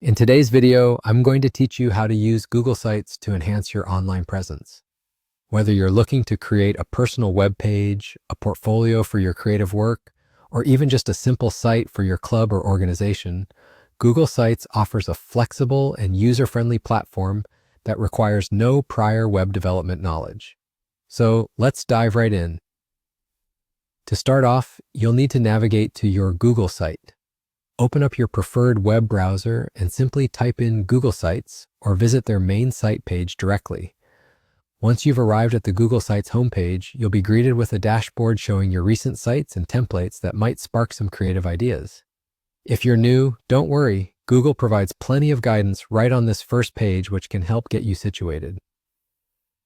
In today's video, I'm going to teach you how to use Google Sites to enhance your online presence. Whether you're looking to create a personal web page, a portfolio for your creative work, or even just a simple site for your club or organization, Google Sites offers a flexible and user-friendly platform that requires no prior web development knowledge. So let's dive right in. To start off, you'll need to navigate to your Google site. Open up your preferred web browser and simply type in Google Sites or visit their main site page directly. Once you've arrived at the Google Sites homepage, you'll be greeted with a dashboard showing your recent sites and templates that might spark some creative ideas. If you're new, don't worry. Google provides plenty of guidance right on this first page, which can help get you situated.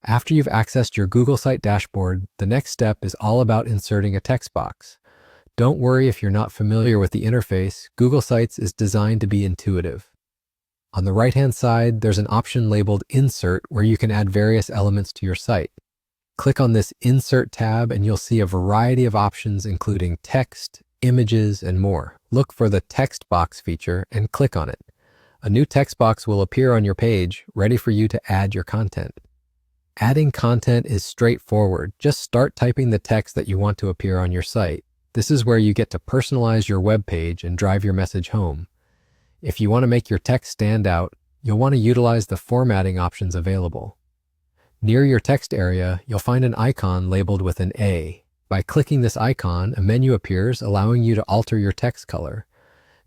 After you've accessed your Google Site dashboard, the next step is all about inserting a text box. Don't worry if you're not familiar with the interface. Google Sites is designed to be intuitive. On the right-hand side, there's an option labeled Insert where you can add various elements to your site. Click on this Insert tab and you'll see a variety of options including text, images, and more. Look for the text box feature and click on it. A new text box will appear on your page, ready for you to add your content. Adding content is straightforward. Just start typing the text that you want to appear on your site. This is where you get to personalize your web page and drive your message home. If you want to make your text stand out, you'll want to utilize the formatting options available. Near your text area, you'll find an icon labeled with an A. By clicking this icon, a menu appears allowing you to alter your text color.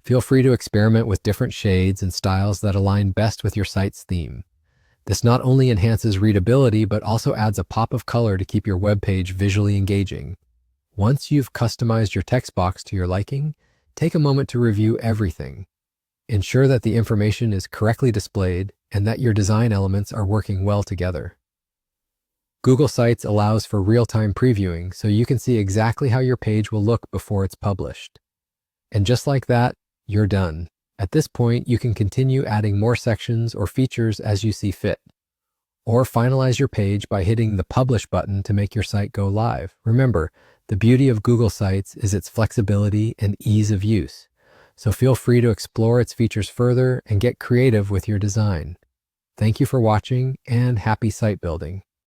Feel free to experiment with different shades and styles that align best with your site's theme. This not only enhances readability, but also adds a pop of color to keep your web page visually engaging. Once you've customized your text box to your liking, take a moment to review everything. Ensure that the information is correctly displayed and that your design elements are working well together. Google Sites allows for real-time previewing, so you can see exactly how your page will look before it's published. And just like that, you're done. At this point, you can continue adding more sections or features as you see fit. Or finalize your page by hitting the Publish button to make your site go live. Remember, the beauty of Google Sites is its flexibility and ease of use. So feel free to explore its features further and get creative with your design. Thank you for watching and happy site building.